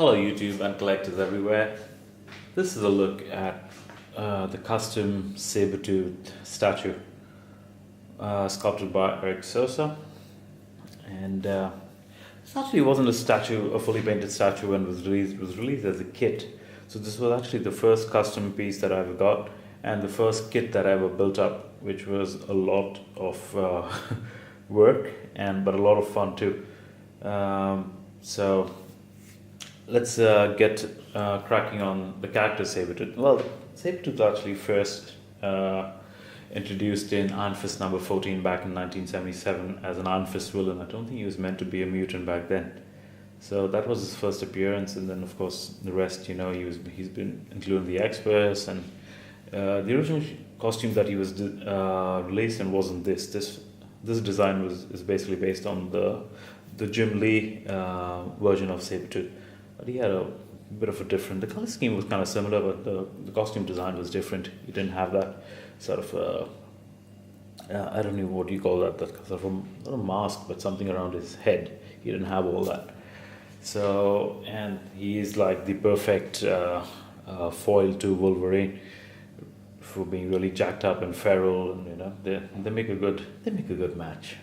Hello YouTube and collectors everywhere. This is a look at the custom Sabretooth statue sculpted by Erick Sosa. And this actually wasn't a fully painted statue when it was released. It was released as a kit. So this was actually the first custom piece that I ever got and the first kit that I ever built up, which was a lot of work but a lot of fun too. So let's get cracking on the character Sabretooth. Well, Sabretooth was actually first introduced in Iron Fist number 14 back in 1977 as an Iron Fist villain. I don't think he was meant to be a mutant back then. So that was his first appearance, and then of course the rest, he's been including the Experts, and the original costume that he was released in wasn't this. This design is basically based on the Jim Lee version of Sabretooth. But he had a bit of a different. The color scheme was kind of similar, but the costume design was different. He didn't have that sort of I don't know what you call that. That sort of not a mask, but something around his head. He didn't have all that. So, and he is like the perfect foil to Wolverine for being really jacked up and feral, and they make a good match.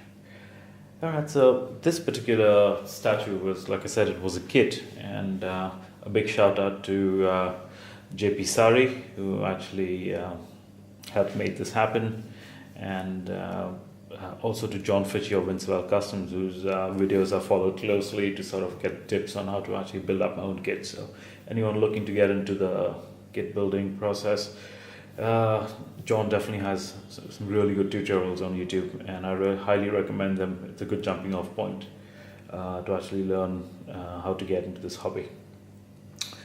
Alright, so this particular statue was, like I said, it was a kit, and a big shout out to JP Sari, who actually helped make this happen, and also to John Fitchy of Winswell Customs, whose videos I followed closely to sort of get tips on how to actually build up my own kit. So anyone looking to get into the kit building process, John definitely has some really good tutorials on YouTube, and I highly recommend them. It's a good jumping off point to actually learn how to get into this hobby.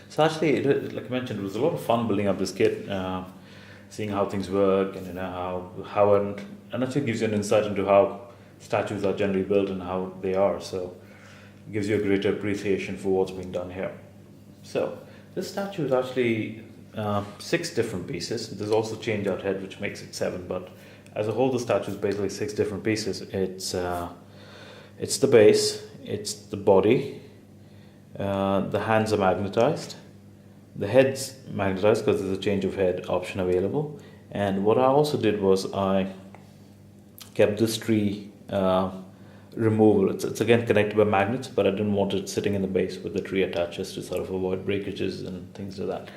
So actually, like I mentioned, it was a lot of fun building up this kit, seeing how things work, and and actually gives you an insight into how statues are generally built and how they are. So it gives you a greater appreciation for what's being done here. So this statue is actually 6 different pieces. There's also change out head, which makes it 7, but as a whole the statue is basically 6 different pieces. It's the base, it's the body, the hands are magnetized, the head's magnetized because there's a change of head option available. And what I also did was I kept this tree removable. It's again connected by magnets, but I didn't want it sitting in the base with the tree attached, just to sort of avoid breakages and things like that.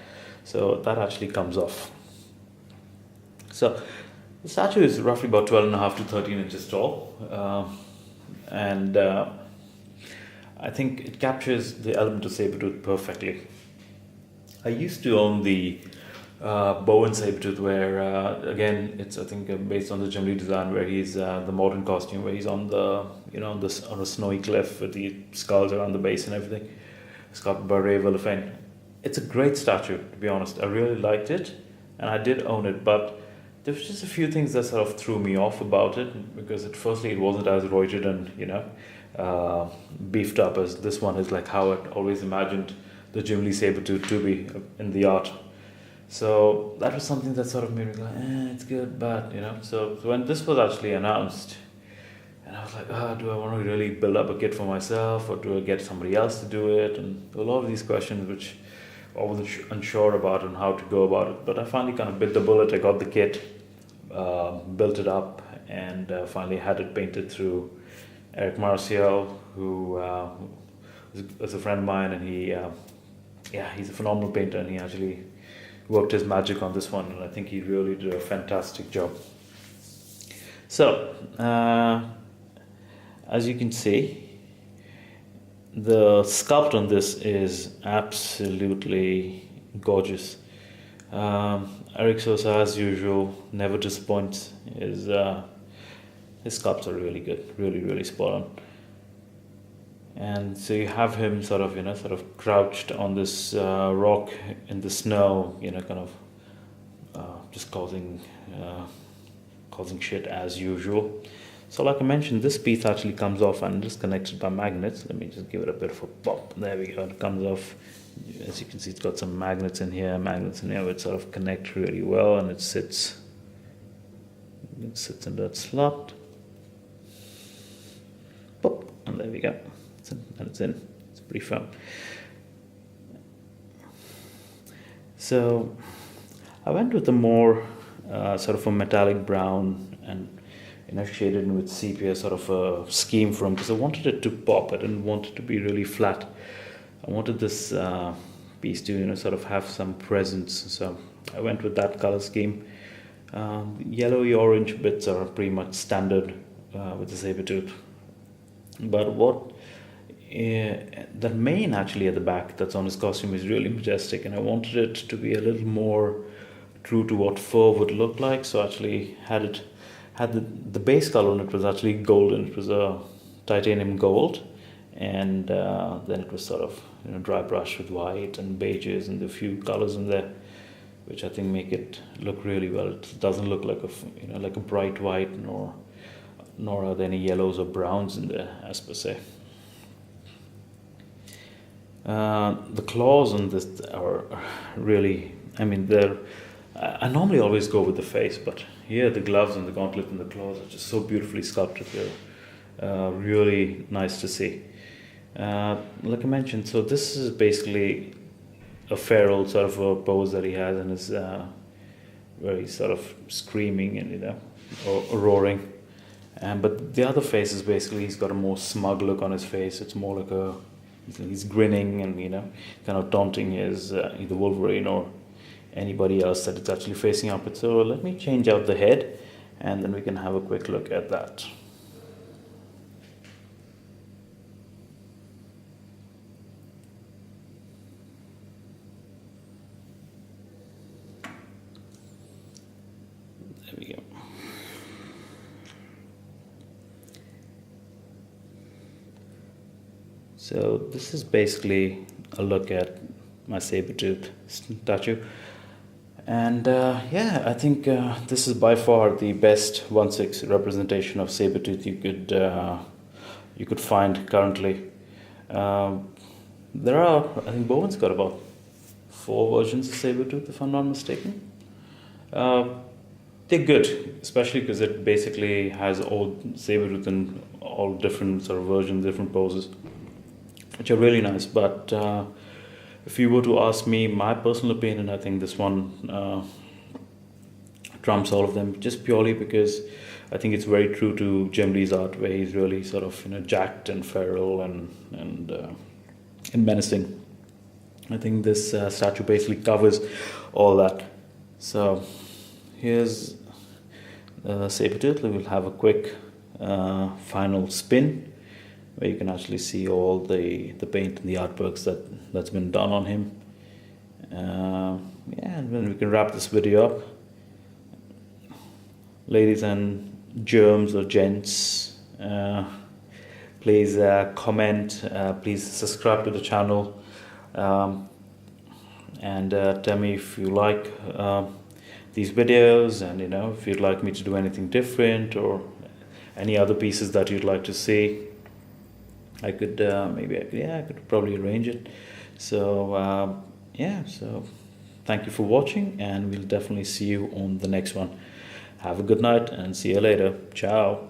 So that actually comes off. So the statue is roughly about 12.5 to 13 inches tall, and I think it captures the element of Sabretooth perfectly. I used to own the Bowen Sabretooth, where again it's based on the Jim Lee design, where he's the modern costume, where he's on on a snowy cliff with the skulls around the base and everything, sculpted by Ray Villafane. It's a great statue, to be honest. I really liked it, and I did own it, but there was just a few things that sort of threw me off about it, because firstly it wasn't as roided and beefed up as this one is, like how I'd always imagined the Jim Lee Sabretooth to be in the art. So that was something that sort of made me go, it's good, but So when this was actually announced, and I was like, do I want to really build up a kit for myself, or do I get somebody else to do it? And a lot of these questions which I wasn't unsure about and how to go about it. But I finally kind of bit the bullet. I got the kit, built it up, and finally had it painted through Erick Marcial, who is a friend of mine, and he's a phenomenal painter, and he actually worked his magic on this one, and I think he really did a fantastic job. So as you can see, the sculpt on this is absolutely gorgeous. Erick Sosa, as usual, never disappoints. His sculpts are really good, really spot on. And so you have him sort of crouched on this rock in the snow, kind of just causing shit as usual. So like I mentioned, this piece actually comes off and is connected by magnets. Let me just give it a bit of a pop. There we go, it comes off. As you can see, it's got some magnets in here, which sort of connect really well, and it sits in that slot. Pop, and there we go. And it's in. It's pretty firm. So I went with a more sort of a metallic brown and shaded in with sepia sort of a scheme from, because I wanted it to pop. I didn't want it to be really flat. I wanted this piece to sort of have some presence. So I went with that color scheme. Yellowy orange bits are pretty much standard with the Sabretooth. But what the mane actually at the back that's on his costume is really majestic, and I wanted it to be a little more true to what fur would look like. So I actually had the base color on it was actually golden. It was a titanium gold, and then it was sort of dry brush with white and beiges and a few colors in there, which I think make it look really well. It doesn't look like like a bright white, nor are there any yellows or browns in there as per se. The claws on this are really, I normally always go with the face, but here the gloves and the gauntlet and the claws are just so beautifully sculpted. They're really nice to see. Like I mentioned, so this is basically a feral sort of a pose that he has, and is where he's sort of screaming and or roaring. But the other face is basically, he's got a more smug look on his face. It's more like he's grinning and kind of taunting his either Wolverine or anybody else that it's actually facing up with. So let me change out the head, and then we can have a quick look at that. There we go. So this is basically a look at my Sabretooth statue. And I think this is by far the best 1/6 representation of Sabretooth you could find currently. There are, I think Bowen's got about 4 versions of Sabretooth, if I'm not mistaken. They're good, especially because it basically has all Sabretooth in all different sort of versions, different poses, which are really nice. But if you were to ask me my personal opinion, I think this one trumps all of them, just purely because I think it's very true to Jim Lee's art, where he's really sort of jacked and feral and menacing. I think this statue basically covers all that. So here's Sabretooth. We will have a quick final spin, where you can actually see all the paint and the artworks that's been done on him. And then we can wrap this video up. Ladies and germs or gents, please comment, please subscribe to the channel, and tell me if you like these videos, and if you'd like me to do anything different or any other pieces that you'd like to see. I could I could probably arrange it. So so thank you for watching, and we'll definitely see you on the next one. Have a good night and see you later. Ciao.